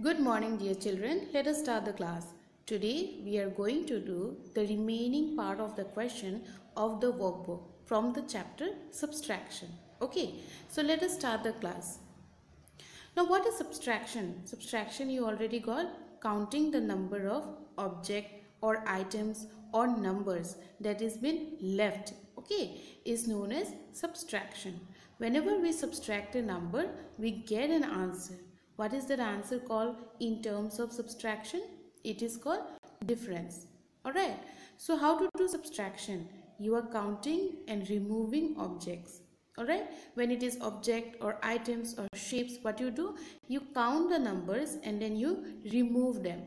Good morning, dear children. Let us start the class. Today we are going to do the remaining part of the question of the workbook from the chapter subtraction. Okay, so let us start the class. Now what is subtraction? Subtraction you already got, counting the number of object or items or numbers that is been left, okay, is known as subtraction. Whenever we subtract a number, we get an answer. What is that answer called in terms of subtraction? It is called difference. Alright, so how to do subtraction? You are counting and removing objects. Alright, when it is object or items or shapes, what you do? You count the numbers and then you remove them.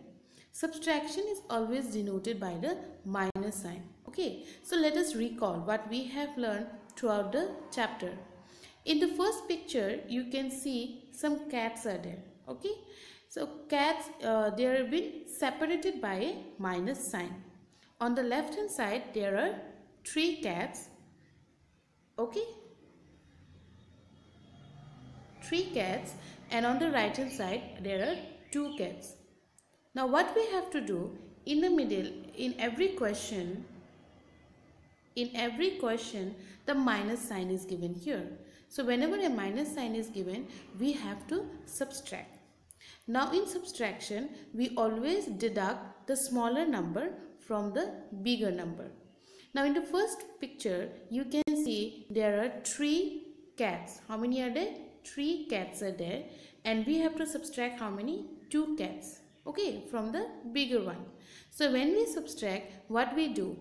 Subtraction is always denoted by the minus sign. Okay, so let us recall what we have learned throughout the chapter. In the first picture, you can see some cats are there. Okay, so cats, they have been separated by a minus sign. On the left hand side, there are 3 cats. Okay, 3 cats, and on the right hand side, there are 2 cats. Now what we have to do in the middle, in every question, the minus sign is given here. So whenever a minus sign is given, we have to subtract. Now in subtraction, we always deduct the smaller number from the bigger number. Now in the first picture, you can see there are 3 cats. How many are there? 3 cats are there, and we have to subtract how many? 2 cats. Okay, from the bigger one. So when we subtract, what we do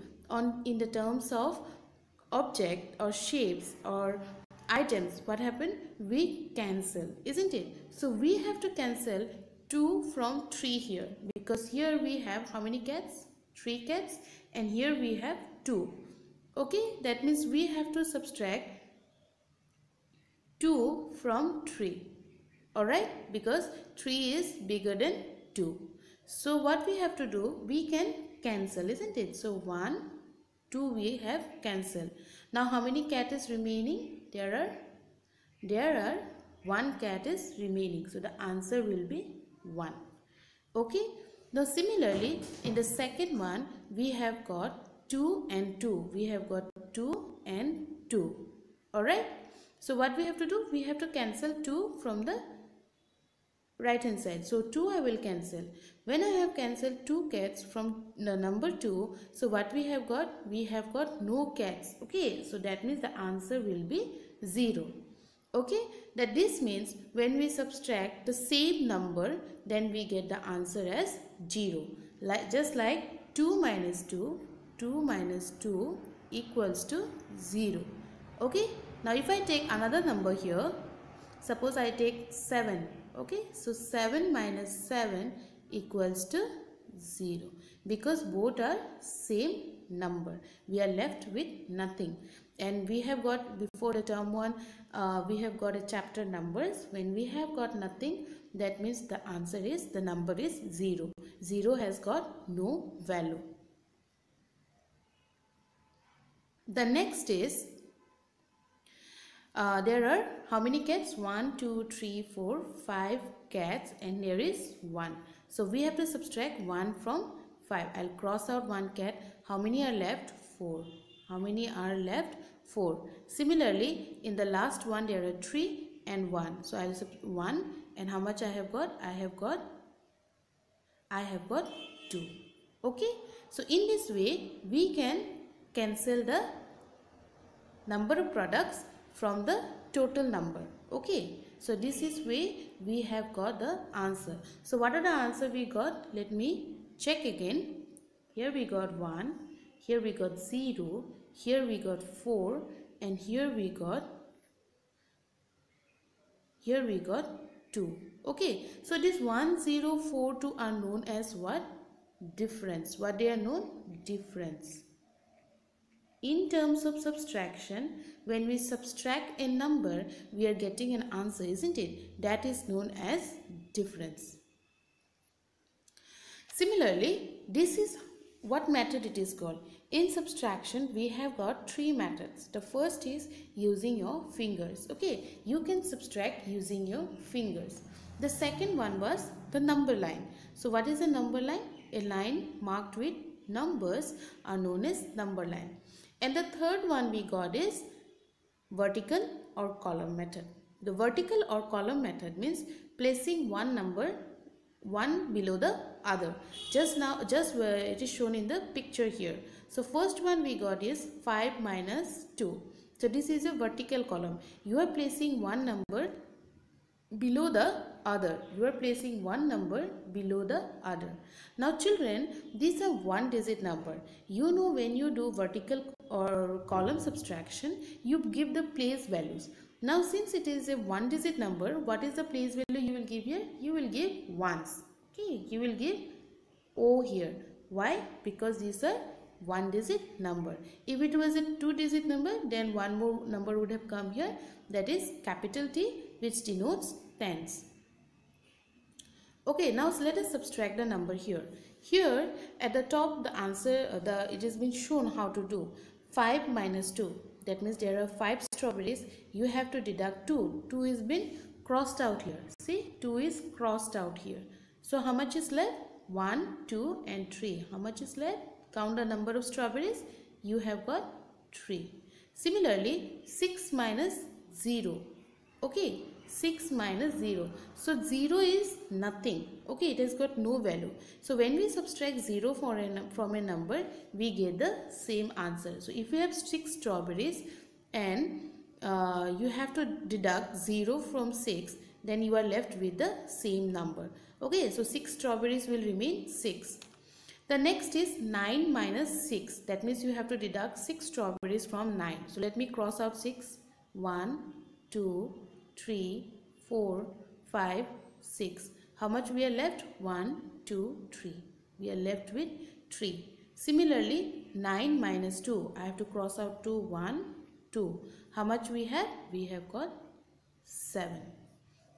in the terms of object or shapes or items, what happened? We cancel, isn't it? So we have to cancel 2 from 3 here, because here we have how many cats? 3 cats, and here we have 2. Okay, that means we have to subtract 2 from 3. Alright, because 3 is bigger than 2. So what we have to do? We can cancel, isn't it? So 1, 2 we have cancelled. Now how many cat is remaining? There are 1 cat is remaining. So the answer will be 1. Okay. Now similarly, in the second one, we have got 2 and 2. We have got 2 and 2. Alright. So what we have to do? We have to cancel 2 from the right hand side. So 2 I will cancel. When I have cancelled 2 cats from the number 2, so what we have got? We have got no cats. Okay, so that means the answer will be 0. Okay, that this means when we subtract the same number, then we get the answer as 0. Just like 2 minus 2 equals to 0. Okay, now if I take another number here, suppose I take 7. Okay, so 7 minus 7 equals to 0, because both are same number. We are left with nothing, and we have got before the term 1, we have got a chapter numbers. When we have got nothing, that means the answer is, the number is 0. 0 has got no value. The next is, there are how many cats? 1, 2, 3, 4, 5 cats, and there is 1. So we have to subtract 1 from 5. I'll cross out 1 cat. How many are left? 4. How many are left? 4. Similarly, in the last one, there are 3 and 1. So I'll subtract 1, and how much I have got? I have got 2. Okay. So in this way, we can cancel the number of products from the total number. Okay, so this is way we have got the answer. So what are the answer we got? Let me check again. Here we got 1, here we got 0, here we got 4, and here we got 2. Okay, so this 1, 0, 4, 2 are known as what? Difference. What they are known? Difference. In terms of subtraction, when we subtract a number, we are getting an answer, isn't it? That is known as difference. Similarly, this is what method it is called. In subtraction, we have got 3 methods. The first is using your fingers. Okay, you can subtract using your fingers. The second one was the number line. So what is a number line? A line marked with numbers are known as number line. And the third one we got is vertical or column method. The vertical or column method means placing one number one below the other. Just it is shown in the picture here. So first one we got is 5 minus 2. So this is a vertical column. You are placing one number below the other. You are placing one number below the other. Now children, these are one digit number. You know, when you do vertical or column subtraction, you give the place values. Now since it is a one digit number, what is the place value you will give here? You will give ones. Okay, you will give O here. Why? Because these are one digit number. If it was a two digit number, then one more number would have come here, that is capital T, which denotes tens. Okay, now let us subtract the number here. Here at the top, the answer, it has been shown how to do. 5 minus 2. That means there are 5 strawberries. You have to deduct 2. 2 is been crossed out here. See, 2 is crossed out here. So how much is left? 1, 2 and 3. How much is left? Count the number of strawberries. You have got 3. Similarly, 6 minus 0. Okay, 6 minus 0. So 0 is nothing. Okay, it has got no value. So when we subtract 0 from a number, we get the same answer. So if you have 6 strawberries and you have to deduct 0 from 6, then you are left with the same number. Okay, so 6 strawberries will remain 6. The next is 9 minus 6. That means you have to deduct 6 strawberries from 9. So let me cross out 6. 1, 2, 3, 4, 5, 6. How much we are left? 1, 2, 3. We are left with 3. Similarly, 9 minus 2. I have to cross out 2, 1, 2. How much we have? We have got 7.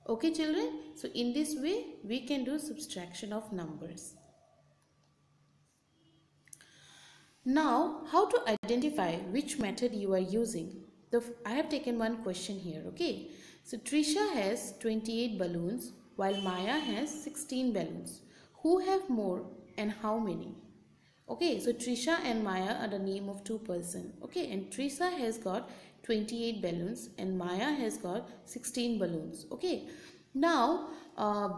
Okay children, so in this way we can do subtraction of numbers. Now, how to identify which method you are using? I have taken one question here, okay? So, Trisha has 28 balloons while Maya has 16 balloons. Who have more and how many? Okay, so Trisha and Maya are the name of two persons, okay? And Trisha has got 28 balloons and Maya has got 16 balloons, okay? Now,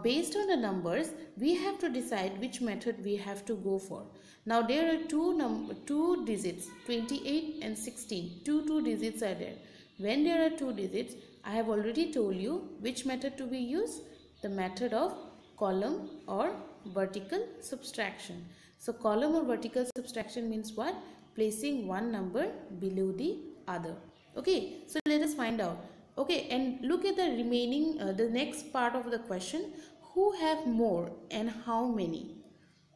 based on the numbers, we have to decide which method we have to go for. Now, there are two digits, 28 and 16. Two digits are there. When there are two digits, I have already told you which method to be used. The method of column or vertical subtraction. So, column or vertical subtraction means what? Placing one number below the other. Okay, so let us find out. Okay, and look at the remaining, the next part of the question. Who have more and how many?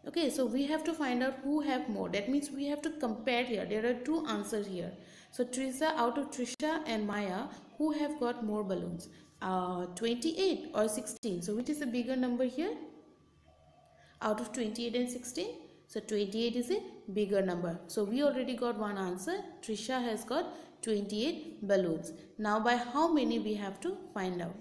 Okay, so we have to find out who have more. That means we have to compare here. There are two answers here. So Trisha, out of Trisha and Maya, who have got more balloons? 28 or 16. So which is the bigger number here? Out of 28 and 16. So 28 is a bigger number. So we already got one answer. Trisha has got 28 balloons. Now by how many we have to find out.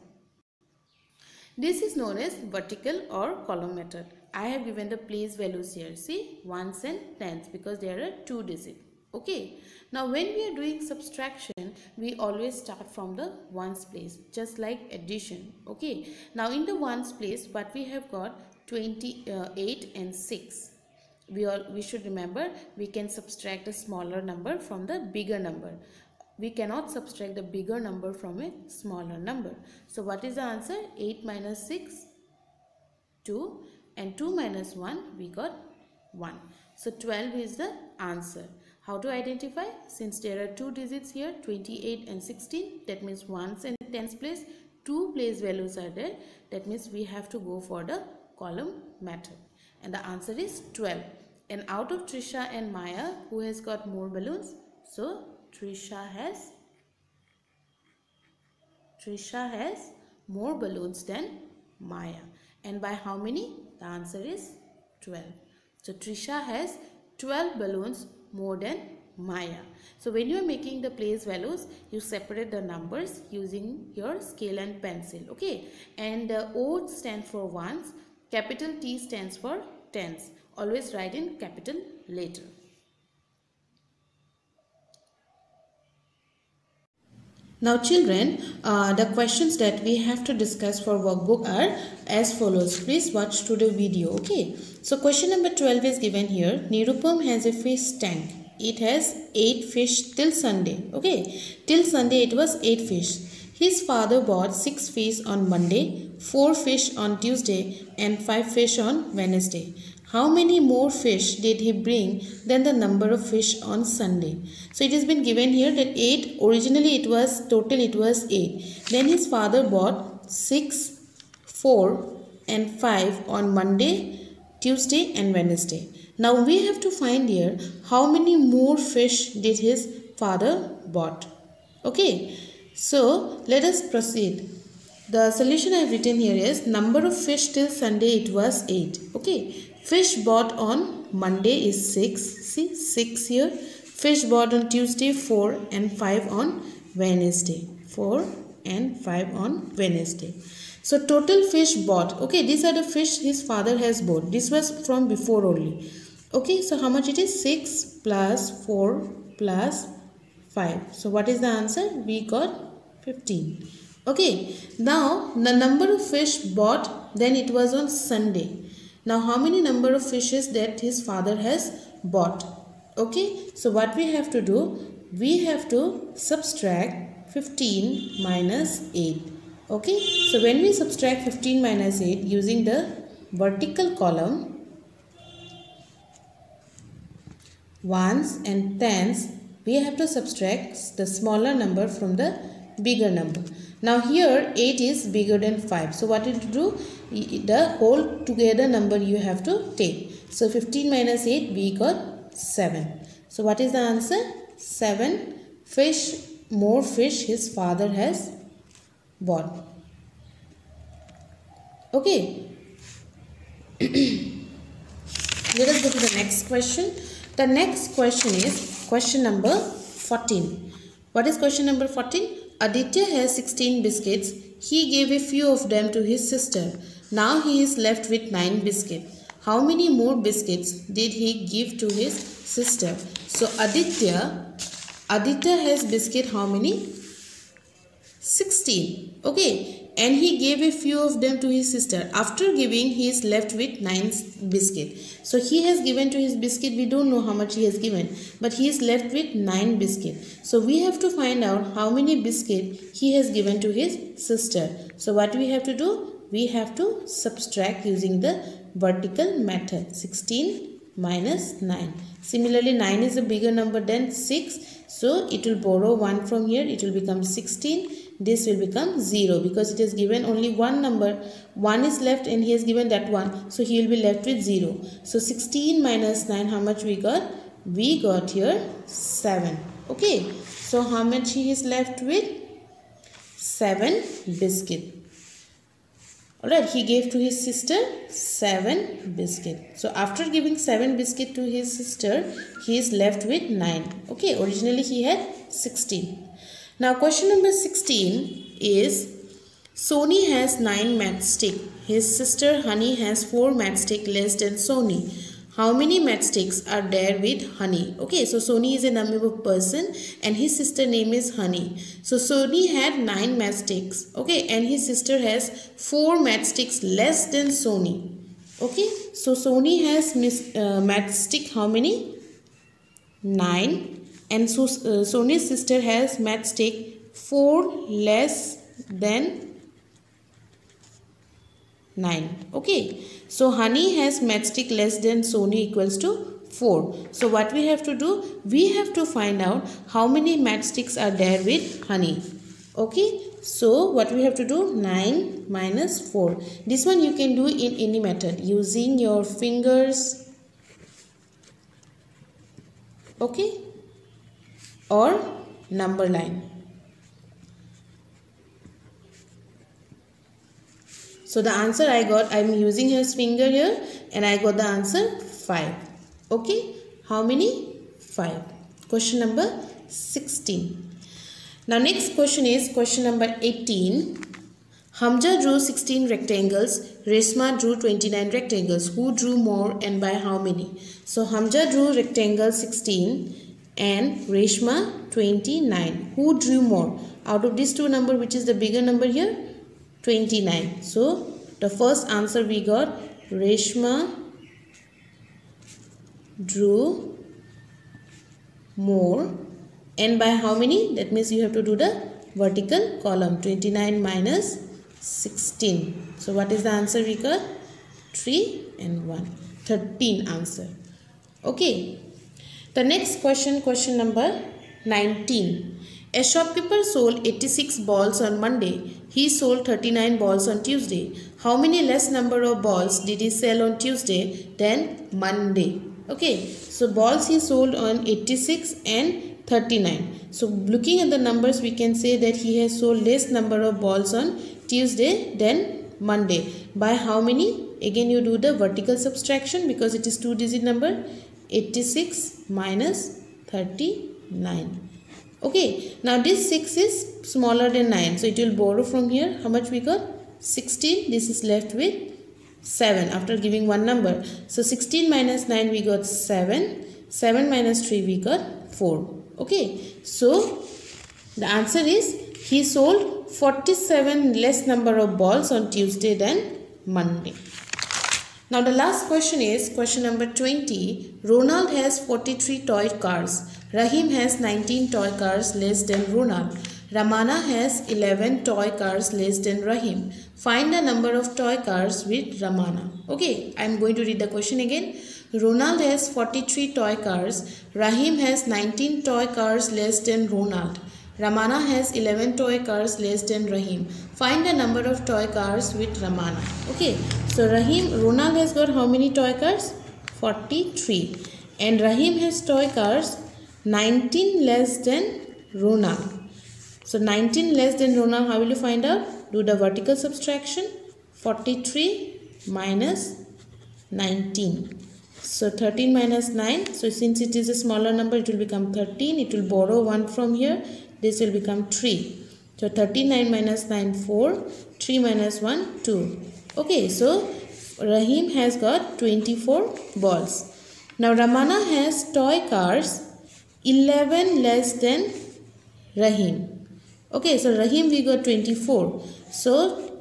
This is known as vertical or column method. I have given the place values here. See, ones and tens because there are two digits. Okay. Now when we are doing subtraction, we always start from the ones place, just like addition. Okay. Now in the ones place, what we have got 28 and 6. We should remember we can subtract a smaller number from the bigger number. We cannot subtract the bigger number from a smaller number. So what is the answer? 8 minus 6, 2, and 2 minus 1, we got 1. So 12 is the answer. How to identify? Since there are two digits here, 28 and 16, that means ones and tens place, two place values are there. That means we have to go for the column method. And the answer is 12. And out of Trisha and Maya, who has got more balloons? So Trisha has more balloons than Maya. And by how many? The answer is 12. So Trisha has 12 balloons more than Maya. So when you are making the place values, you separate the numbers using your scale and pencil. Okay, and O stands for ones, capital T stands for tens. Always write in capital letter. Now children, the questions that we have to discuss for workbook are as follows. Please watch to the video. Okay. So question number 12 is given here. Nirupam has a fish tank. It has 8 fish till Sunday. Okay. Till Sunday it was 8 fish. His father bought 6 fish on Monday, 4 fish on Tuesday and 5 fish on Wednesday. How many more fish did he bring than the number of fish on Sunday? So it has been given here that 8, originally it was 8. Then his father bought 6, 4 and 5 on Monday, Tuesday and Wednesday. Now we have to find here how many more fish did his father bought. Okay, so let us proceed. The solution I have written here is number of fish till Sunday it was 8. Okay. Fish bought on Monday is 6. See 6 here. Fish bought on Tuesday 4 and 5 on Wednesday. 4 and 5 on Wednesday. So total fish bought. Okay, these are the fish his father has bought. This was from before only. Okay, so how much it is? 6 plus 4 plus 5. So what is the answer? We got 15. Okay, now the number of fish bought, then it was on Sunday. Now how many number of fishes that his father has bought? Okay, so what we have to do? We have to subtract 15 minus 8. Okay, so when we subtract 15 minus 8 using the vertical column, ones and tens, we have to subtract the smaller number from the bigger number. Now here 8 is bigger than 5. So what you do? The whole together number you have to take. So 15 minus 8 we got 7. So what is the answer? 7 fish, more fish his father has bought. Okay. Let us go to the next question. The next question is question number 14. What is question number 14? Aditya has 16 biscuits. He gave a few of them to his sister. Now he is left with 9 biscuits. How many more biscuits did he give to his sister? So Aditya has biscuit how many? 16. Okay. And he gave a few of them to his sister. After giving, he is left with 9 biscuits. So he has given to his biscuit. We don't know how much he has given. But he is left with 9 biscuits. So we have to find out how many biscuits he has given to his sister. So what we have to do? We have to subtract using the vertical method. 16 minus 9. Similarly, 9 is a bigger number than 6. So it will borrow 1 from here. It will become 16. This will become 0 because it is given only one number. 1 is left and he has given that one. So he will be left with 0. So 16 minus 9, how much we got? We got here 7. Okay. So how much he is left with? 7 biscuit. Alright, he gave to his sister 7 biscuit. So after giving 7 biscuit to his sister, he is left with 9. Okay, originally he had 16. Now question number 16 is Sony has 9 matchsticks. His sister Honey has 4 matchsticks less than Sony. How many matchsticks are there with Honey? Okay, so Sony is a name of a person and his sister name is Honey. So Sony had 9 matchsticks. Okay, and his sister has 4 matchsticks less than Sony. Okay, so Sony has matchstick how many? 9. And so Sony's sister has matchstick 4 less than 9. Okay. So Honey has matchstick less than Sony equals to 4. So what we have to do? We have to find out how many matchsticks are there with Honey. Okay. So what we have to do? 9 minus 4. This one you can do in any method using your fingers. Okay. Or number line. So the answer I got, I am using his finger here and I got the answer 5. Okay. How many? 5. Question number 16. Now next question is question number 18. Hamza drew 16 rectangles. Reshma drew 29 rectangles. Who drew more and by how many? So Hamza drew rectangle 16 and Reshma 29. Who drew more? Out of these two numbers, which is the bigger number here? 29. So the first answer we got, Reshma drew more and by how many? That means you have to do the vertical column. 29 minus 16. So what is the answer we got? 3 and 1. 13 answer. Okay. The next question, question number 19. A shopkeeper sold 86 balls on Monday. He sold 39 balls on Tuesday. How many less number of balls did he sell on Tuesday than Monday? Okay. So balls he sold on 86 and 39. So looking at the numbers, we can say that he has sold less number of balls on Tuesday than Monday. By how many? Again you do the vertical subtraction because it is 2-digit number. 86 minus 39. Okay. Now this 6 is smaller than 9. So it will borrow from here. How much we got? 16. This is left with 7 after giving one number. So 16 minus 9 we got 7. 7 minus 3 we got 4. Okay. So the answer is he sold 47 less number of balls on Tuesday than Monday. Now the last question is question number 20. Ronald has 43 toy cars. Rahim has 19 toy cars less than Ronald. Ramana has 11 toy cars less than Rahim. Find the number of toy cars with Ramana. Okay, I am going to read the question again. Ronald has 43 toy cars. Rahim has 19 toy cars less than Ronald. Ramana has 11 toy cars less than Rahim. Find the number of toy cars with Ramana. Okay, so Ronald has got how many toy cars? 43. And Rahim has toy cars 19 less than Ronald. So 19 less than Ronald, how will you find out? Do the vertical subtraction. 43 minus 19. So 13 minus 9. So since it is a smaller number, it will become 13. It will borrow 1 from here. This will become 3. So 39 minus 9, 4. 3 minus 1, 2. Okay, so Rahim has got 24 balls. Now Ramana has toy cars 11 less than Rahim. Okay, so Rahim we got 24. So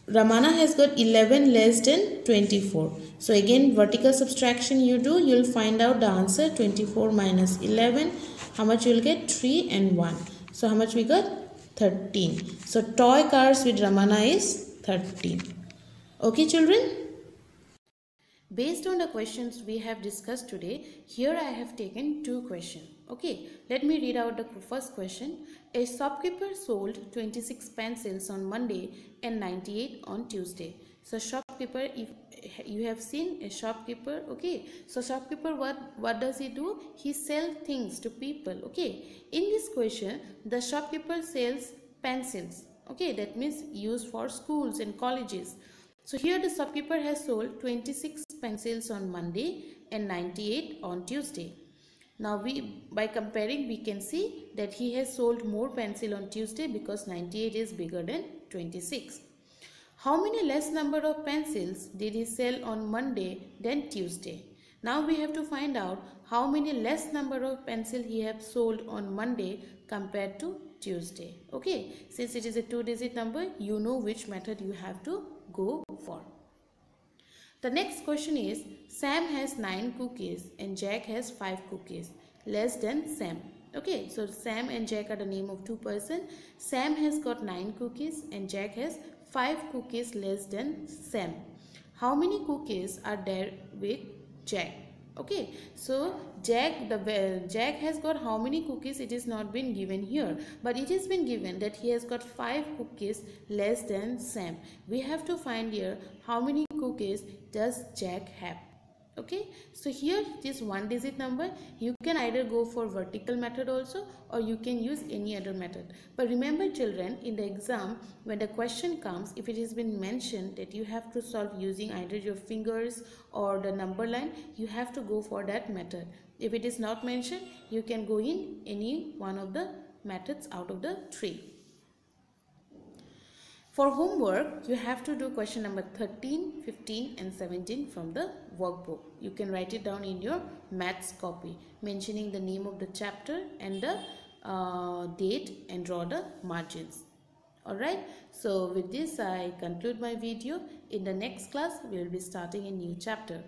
Ramana has got 11 less than 24. So again vertical subtraction you do, you will find out the answer. 24 minus 11. How much you will get? 3 and 1. So how much we got? 13. So toy cars with Ramana is 13. Okay children? Based on the questions we have discussed today, here I have taken 2 questions. Okay, let me read out the first question. A shopkeeper sold 26 pencils on Monday and 98 on Tuesday. So shopkeeper, if you have seen a shopkeeper, okay, so shopkeeper, what does he do? He sells things to people. Okay, in this question the shopkeeper sells pencils. Okay, that means used for schools and colleges. So here the shopkeeper has sold 26 pencils on Monday and 98 on Tuesday. Now by comparing we can see that he has sold more pencil on Tuesday because 98 is bigger than 26. How many less number of pencils did he sell on Monday than Tuesday? Now we have to find out how many less number of pencil he have sold on Monday compared to Tuesday. Okay, since it is a 2-digit number, you know which method you have to go for. The next question is, Sam has 9 cookies and Jack has 5 cookies less than Sam. Okay, so Sam and Jack are the name of 2 persons. Sam has got 9 cookies and Jack has 5 cookies less than Sam. How many cookies are there with Jack? Okay, so Jack has got how many cookies? It is not been given here, but it has been given that he has got 5 cookies less than Sam. We have to find here how many cookies does Jack have. Okay, so here this 1-digit number, you can either go for vertical method also or you can use any other method. But remember children, in the exam when the question comes, if it has been mentioned that you have to solve using either your fingers or the number line, you have to go for that method. If it is not mentioned, you can go in any one of the methods out of the 3. For homework, you have to do question number 13, 15 and 17 from the workbook. You can write it down in your maths copy, mentioning the name of the chapter and the date, and draw the margins. Alright, so with this I conclude my video. In the next class, we will be starting a new chapter.